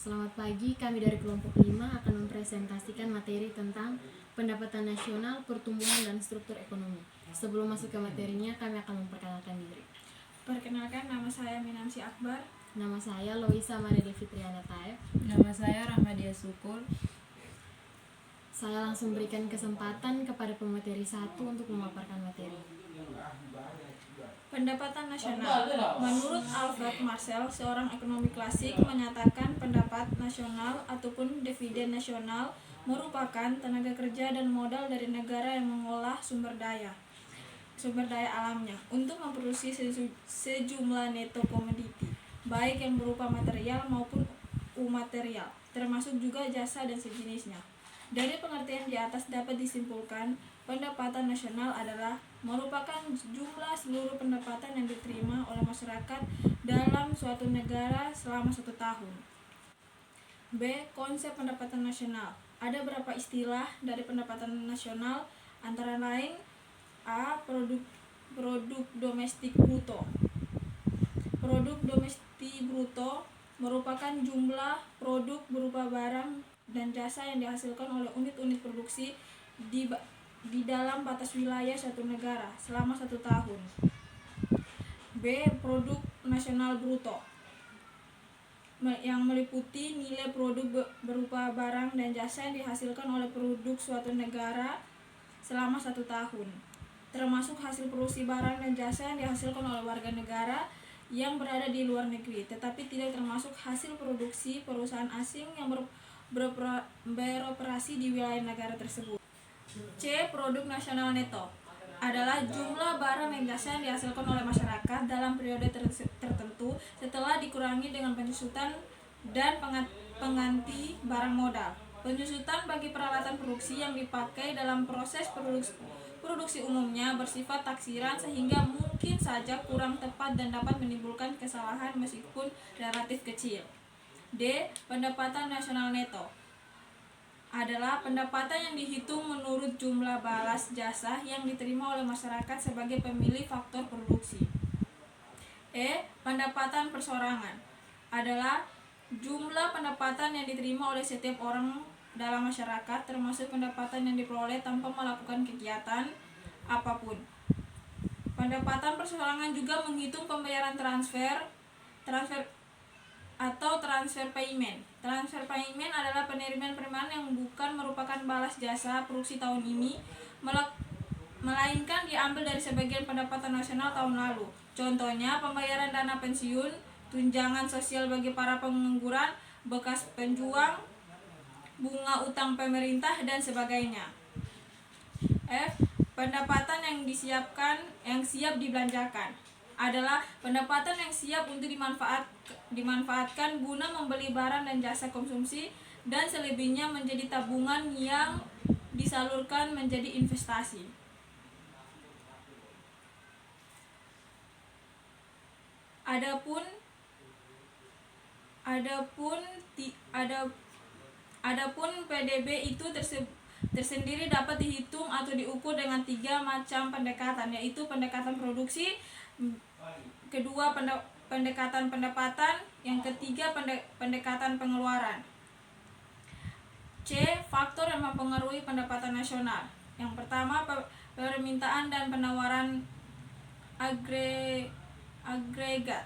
Selamat pagi, kami dari kelompok 5 akan mempresentasikan materi tentang pendapatan nasional, pertumbuhan, dan struktur ekonomi. Sebelum masuk ke materinya, kami akan memperkenalkan diri. Perkenalkan, nama saya Minansi Akbar. Nama saya Loisa Maria Fitriana Taib. Nama saya Rahmadia Sukul. Saya langsung berikan kesempatan kepada pemateri 1 untuk memaparkan materi. Pendapatan nasional. Menurut Alfred Marshall, seorang ekonomi klasik, menyatakan pendapat nasional ataupun dividen nasional merupakan tenaga kerja dan modal dari negara yang mengolah sumber daya alamnya untuk memproduksi sejumlah neto komoditi, baik yang berupa material maupun material, termasuk juga jasa dan sejenisnya. Dari pengertian di atas dapat disimpulkan, pendapatan nasional adalah merupakan jumlah seluruh pendapatan yang diterima oleh masyarakat dalam suatu negara selama 1 tahun. B. Konsep pendapatan nasional. Ada beberapa istilah dari pendapatan nasional, antara lain: A. Produk domestik bruto. Produk domestik bruto merupakan jumlah produk berupa barang dan jasa yang dihasilkan oleh unit-unit produksi di dalam batas wilayah suatu negara selama 1 tahun. B. Produk nasional bruto, yang meliputi nilai produk berupa barang dan jasa yang dihasilkan oleh produk suatu negara selama 1 tahun, termasuk hasil produksi barang dan jasa yang dihasilkan oleh warga negara yang berada di luar negeri, tetapi tidak termasuk hasil produksi perusahaan asing yang beroperasi di wilayah negara tersebut. C. Produk nasional neto adalah jumlah barang dan jasa yang dihasilkan oleh masyarakat dalam periode tertentu setelah dikurangi dengan penyusutan dan pengganti barang modal. Penyusutan bagi peralatan produksi yang dipakai dalam proses produksi umumnya bersifat taksiran sehingga mungkin saja kurang tepat dan dapat menimbulkan kesalahan meskipun relatif kecil. D. Pendapatan nasional neto adalah pendapatan yang dihitung menurut jumlah balas jasa yang diterima oleh masyarakat sebagai pemilih faktor produksi. E. Pendapatan persorangan adalah jumlah pendapatan yang diterima oleh setiap orang dalam masyarakat, termasuk pendapatan yang diperoleh tanpa melakukan kegiatan apapun. Pendapatan persorangan juga menghitung pembayaran transfer payment. Transfer payment adalah penerimaan yang bukan merupakan balas jasa produksi tahun ini, melainkan diambil dari sebagian pendapatan nasional tahun lalu. Contohnya, pembayaran dana pensiun, tunjangan sosial bagi para pengangguran, bekas penjuang, bunga utang pemerintah, dan sebagainya. F. Pendapatan yang siap dibelanjakan adalah pendapatan yang siap untuk dimanfaatkan guna membeli barang dan jasa konsumsi, dan selebihnya menjadi tabungan yang disalurkan menjadi investasi. Adapun PDB itu tersendiri dapat dihitung atau diukur dengan 3 macam pendekatan, yaitu pendekatan produksi, kedua pendekatan pendapatan, yang ketiga pendekatan pengeluaran. C. Faktor yang mempengaruhi pendapatan nasional. Yang pertama, permintaan dan penawaran agregat.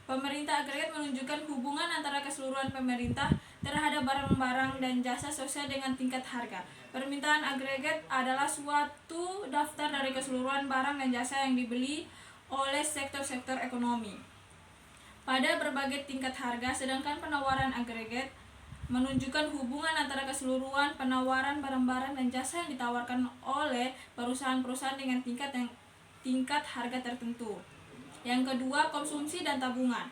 Pemerintah agregat menunjukkan hubungan antara keseluruhan pemerintah terhadap barang-barang dan jasa sesuai dengan tingkat harga. Permintaan agregat adalah suatu daftar dari keseluruhan barang dan jasa yang dibeli oleh sektor-sektor ekonomi pada berbagai tingkat harga, sedangkan penawaran agregat menunjukkan hubungan antara keseluruhan penawaran barang-barang dan jasa yang ditawarkan oleh perusahaan-perusahaan dengan tingkat harga tertentu. Yang kedua, konsumsi dan tabungan.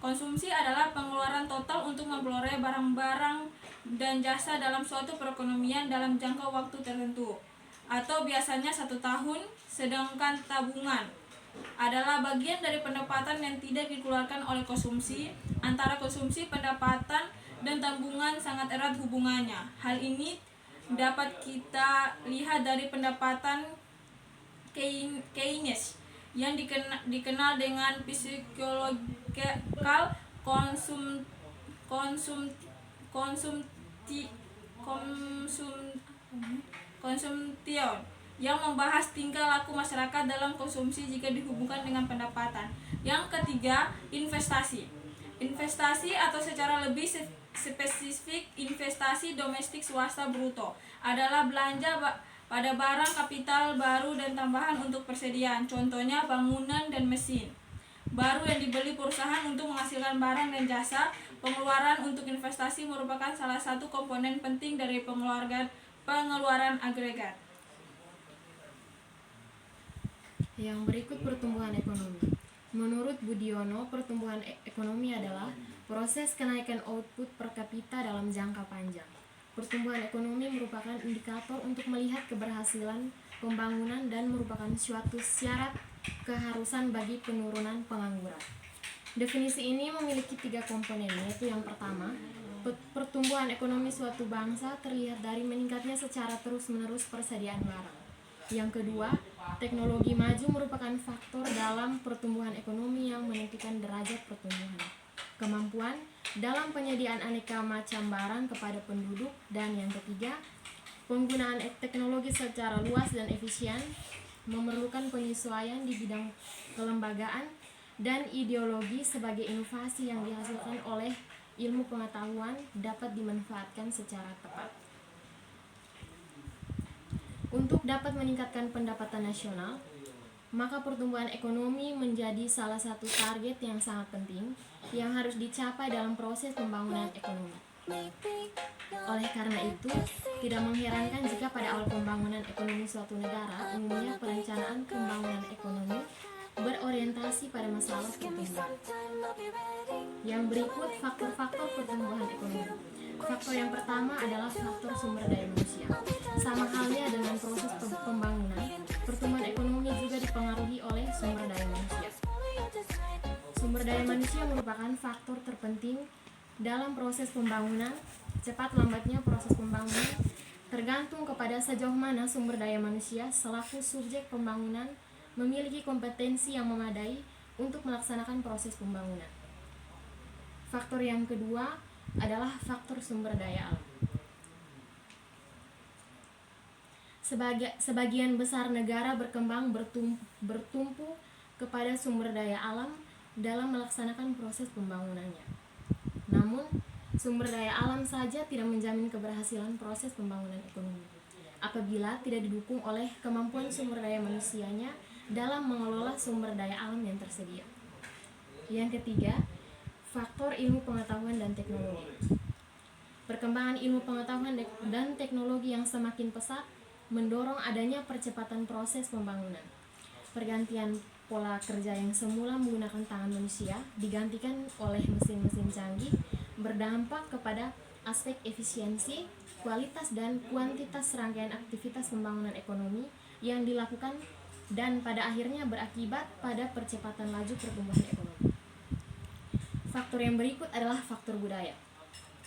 Konsumsi adalah pengeluaran total untuk memperoleh barang-barang dan jasa dalam suatu perekonomian dalam jangka waktu tertentu, atau biasanya 1 tahun, sedangkan tabungan adalah bagian dari pendapatan yang tidak dikeluarkan oleh konsumsi. Antara konsumsi, pendapatan, dan tabungan sangat erat hubungannya. Hal ini dapat kita lihat dari pendapatan Keynes yang dikenal dengan physiological konsum konsumti konsum konsumtion yang membahas tingkah laku masyarakat dalam konsumsi jika dihubungkan dengan pendapatan. Yang ketiga, investasi. Investasi atau secara lebih spesifik investasi domestik swasta bruto adalah belanja pada barang kapital baru dan tambahan untuk persediaan. Contohnya bangunan dan mesin baru yang dibeli perusahaan untuk menghasilkan barang dan jasa. Pengeluaran untuk investasi merupakan salah satu komponen penting dari pengeluaran agregat. Yang berikut pertumbuhan ekonomi. Menurut Budiono, pertumbuhan ekonomi adalah proses kenaikan output per kapita dalam jangka panjang. Pertumbuhan ekonomi merupakan indikator untuk melihat keberhasilan pembangunan dan merupakan suatu syarat keharusan bagi penurunan pengangguran. Definisi ini memiliki 3 komponen, yaitu yang pertama, pertumbuhan ekonomi suatu bangsa terlihat dari meningkatnya secara terus-menerus persediaan barang. Yang kedua, teknologi maju merupakan faktor dalam pertumbuhan ekonomi yang menentukan derajat pertumbuhan. Kemampuan dalam penyediaan aneka macam barang kepada penduduk. Dan yang ketiga, penggunaan teknologi secara luas dan efisien memerlukan penyesuaian di bidang kelembagaan dan ideologi sebagai inovasi yang dihasilkan oleh ilmu pengetahuan dapat dimanfaatkan secara tepat. Untuk dapat meningkatkan pendapatan nasional, maka pertumbuhan ekonomi menjadi salah satu target yang sangat penting yang harus dicapai dalam proses pembangunan ekonomi. Oleh karena itu, tidak mengherankan jika pada awal pembangunan ekonomi suatu negara, umumnya perencanaan pembangunan ekonomi berorientasi pada masalah pertumbuhan. Yang berikut faktor-faktor pertumbuhan ekonomi. Faktor yang pertama adalah faktor sumber daya manusia. Sama halnya dengan proses pembangunan, pertumbuhan ekonomi juga dipengaruhi oleh sumber daya manusia. Sumber daya manusia merupakan faktor terpenting dalam proses pembangunan. Cepat lambatnya proses pembangunan tergantung kepada sejauh mana sumber daya manusia selaku subjek pembangunan memiliki kompetensi yang memadai untuk melaksanakan proses pembangunan. Faktor yang kedua adalah faktor sumber daya alam. Sebagian besar negara berkembang bertumpu kepada sumber daya alam dalam melaksanakan proses pembangunannya. Namun, sumber daya alam saja tidak menjamin keberhasilan proses pembangunan ekonomi apabila tidak didukung oleh kemampuan sumber daya manusianya dalam mengelola sumber daya alam yang tersedia. Yang ketiga, faktor ilmu pengetahuan dan teknologi. Perkembangan ilmu pengetahuan dan teknologi yang semakin pesat mendorong adanya percepatan proses pembangunan. Pergantian pola kerja yang semula menggunakan tangan manusia digantikan oleh mesin-mesin canggih berdampak kepada aspek efisiensi, kualitas dan kuantitas rangkaian aktivitas pembangunan ekonomi yang dilakukan dan pada akhirnya berakibat pada percepatan laju pertumbuhan ekonomi. Faktor yang berikut adalah faktor budaya.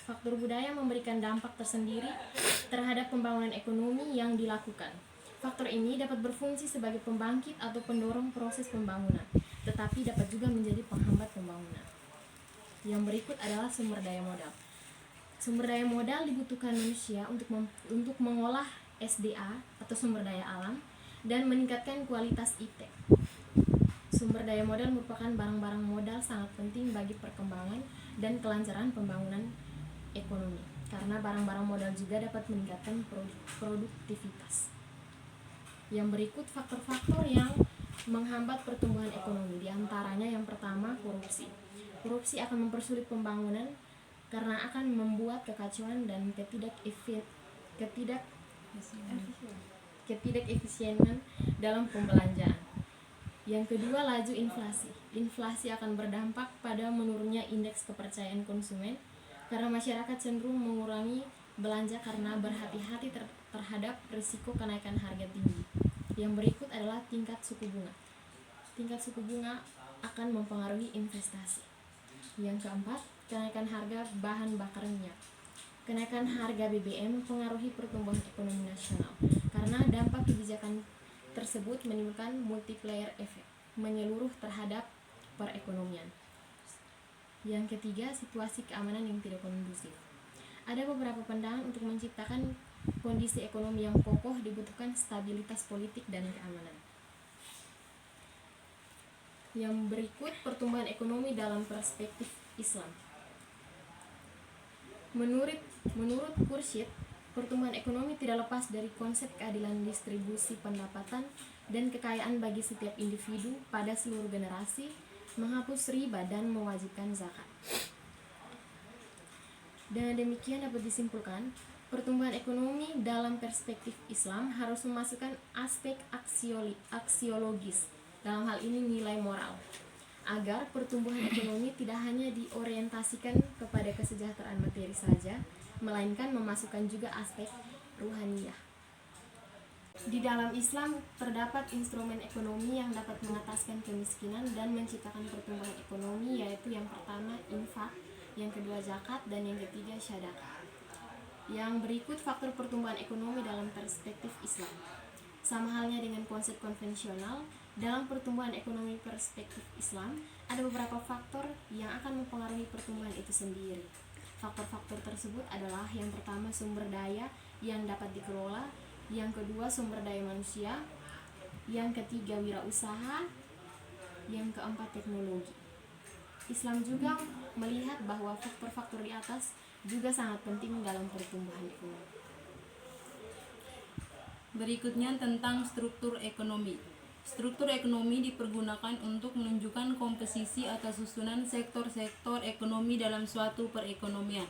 Faktor budaya memberikan dampak tersendiri terhadap pembangunan ekonomi yang dilakukan. Faktor ini dapat berfungsi sebagai pembangkit atau pendorong proses pembangunan, tetapi dapat juga menjadi penghambat pembangunan. Yang berikut adalah sumber daya modal. Sumber daya modal dibutuhkan manusia untuk mengolah SDA atau sumber daya alam dan meningkatkan kualitas IT. Sumber daya modal merupakan barang-barang modal sangat penting bagi perkembangan dan kelancaran pembangunan ekonomi, karena barang-barang modal juga dapat meningkatkan produktivitas. Yang berikut faktor-faktor yang menghambat pertumbuhan ekonomi, diantaranya yang pertama korupsi. Korupsi akan mempersulit pembangunan karena akan membuat kekacauan dan ketidakefisienan dalam pembelanjaan. Yang kedua, laju inflasi. Inflasi akan berdampak pada menurunnya indeks kepercayaan konsumen karena masyarakat cenderung mengurangi belanja karena berhati-hati terhadap risiko kenaikan harga tinggi. Yang berikut adalah tingkat suku bunga. Tingkat suku bunga akan mempengaruhi investasi. Yang keempat, kenaikan harga bahan bakar minyak. Kenaikan harga BBM mempengaruhi pertumbuhan ekonomi nasional karena dampak kebijakan tersebut menimbulkan multiplier effect menyeluruh terhadap perekonomian. Yang ketiga, situasi keamanan yang tidak kondusif. Ada beberapa pandangan untuk menciptakan kondisi ekonomi yang kokoh dibutuhkan stabilitas politik dan keamanan. Yang berikut pertumbuhan ekonomi dalam perspektif Islam. Menurut Khursyid, pertumbuhan ekonomi tidak lepas dari konsep keadilan distribusi pendapatan dan kekayaan bagi setiap individu pada seluruh generasi, menghapus riba dan mewajibkan zakat. Dengan demikian dapat disimpulkan, pertumbuhan ekonomi dalam perspektif Islam harus memasukkan aspek aksiologis, dalam hal ini nilai moral, agar pertumbuhan ekonomi tidak hanya diorientasikan kepada kesejahteraan materi saja, melainkan memasukkan juga aspek ruhaniyah. Di dalam Islam terdapat instrumen ekonomi yang dapat mengataskan kemiskinan dan menciptakan pertumbuhan ekonomi, yaitu yang pertama infak, yang kedua zakat, dan yang ketiga syadaqah. Yang berikut faktor pertumbuhan ekonomi dalam perspektif Islam. Sama halnya dengan konsep konvensional, dalam pertumbuhan ekonomi perspektif Islam ada beberapa faktor yang akan mempengaruhi pertumbuhan itu sendiri. Faktor-faktor tersebut adalah yang pertama sumber daya yang dapat dikelola, yang kedua sumber daya manusia, yang ketiga wirausaha, yang keempat teknologi. Islam juga melihat bahwa faktor-faktor di atas juga sangat penting dalam pertumbuhan ekonomi. Berikutnya tentang struktur ekonomi. Struktur ekonomi dipergunakan untuk menunjukkan komposisi atau susunan sektor-sektor ekonomi dalam suatu perekonomian.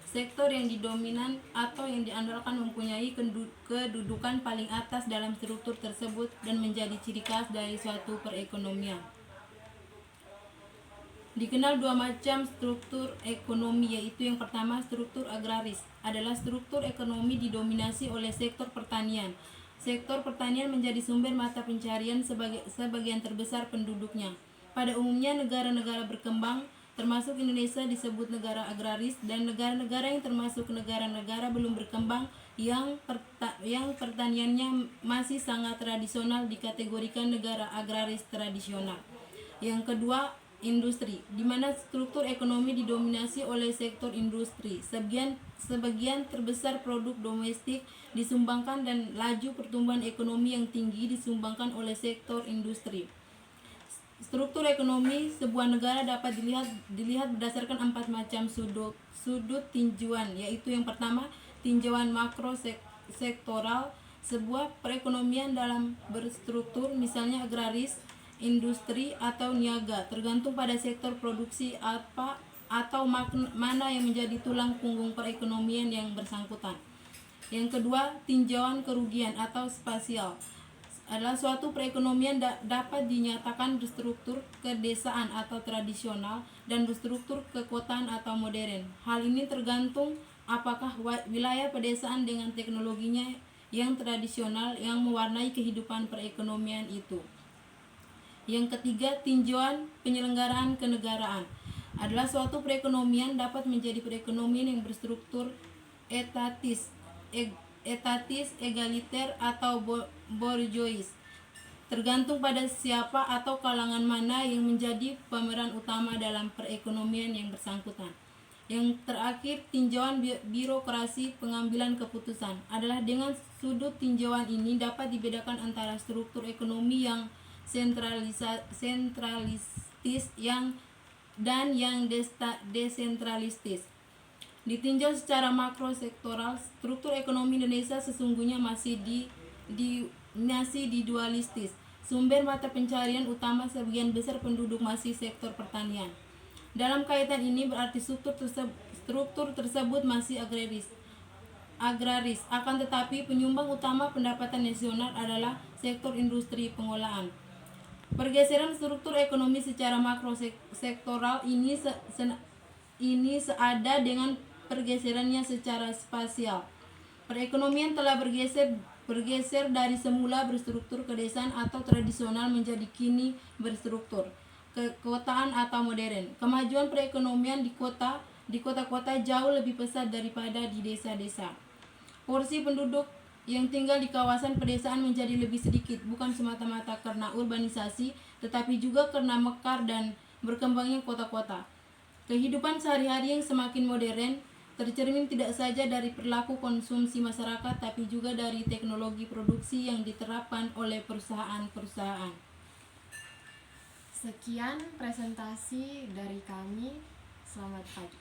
Sektor yang didominan atau yang diandalkan mempunyai kedudukan paling atas dalam struktur tersebut dan menjadi ciri khas dari suatu perekonomian. Dikenal dua macam struktur ekonomi, yaitu yang pertama struktur agraris, adalah struktur ekonomi didominasi oleh sektor pertanian. Sektor pertanian menjadi sumber mata pencarian sebagian terbesar penduduknya. Pada umumnya negara-negara berkembang termasuk Indonesia disebut negara agraris, dan negara-negara yang termasuk negara-negara belum berkembang yang pertaniannya masih sangat tradisional dikategorikan negara agraris tradisional. Yang kedua, industri, di mana struktur ekonomi didominasi oleh sektor industri. Sebagian terbesar produk domestik disumbangkan dan laju pertumbuhan ekonomi yang tinggi disumbangkan oleh sektor industri. Struktur ekonomi sebuah negara dapat dilihat berdasarkan 4 macam sudut tinjauan, yaitu yang pertama tinjauan makro sektoral. Sebuah perekonomian dalam berstruktur, misalnya agraris, industri atau niaga, tergantung pada sektor produksi atau mana yang menjadi tulang punggung perekonomian yang bersangkutan. Yang kedua, tinjauan kerugian atau spasial, adalah suatu perekonomian dapat dinyatakan berstruktur kedesaan atau tradisional dan berstruktur kekotaan atau modern. Hal ini tergantung apakah wilayah pedesaan dengan teknologinya yang tradisional yang mewarnai kehidupan perekonomian itu. Yang ketiga, tinjauan penyelenggaraan kenegaraan, adalah suatu perekonomian dapat menjadi perekonomian yang berstruktur etatis, egaliter atau bourgeois, tergantung pada siapa atau kalangan mana yang menjadi pemeran utama dalam perekonomian yang bersangkutan. Yang terakhir, tinjauan birokrasi pengambilan keputusan, adalah dengan sudut tinjauan ini dapat dibedakan antara struktur ekonomi yang sentralistis dan yang desentralistis. Ditinjau secara makro sektoral, struktur ekonomi Indonesia sesungguhnya masih dualistis. Sumber mata pencarian utama sebagian besar penduduk masih sektor pertanian. Dalam kaitan ini berarti struktur tersebut masih agraris. Akan tetapi penyumbang utama pendapatan nasional adalah sektor industri pengolahan. Pergeseran struktur ekonomi secara makro sektoral ini seada dengan pergeserannya secara spasial. Perekonomian telah bergeser dari semula berstruktur kedesaan atau tradisional menjadi kini berstruktur kekotaan atau modern. Kemajuan perekonomian di kota-kota jauh lebih pesat daripada di desa-desa. Porsi penduduk yang tinggal di kawasan pedesaan menjadi lebih sedikit, bukan semata-mata karena urbanisasi, tetapi juga karena mekar dan berkembangnya kota-kota. Kehidupan sehari-hari yang semakin modern tercermin tidak saja dari perilaku konsumsi masyarakat, tapi juga dari teknologi produksi yang diterapkan oleh perusahaan-perusahaan. Sekian presentasi dari kami. Selamat pagi.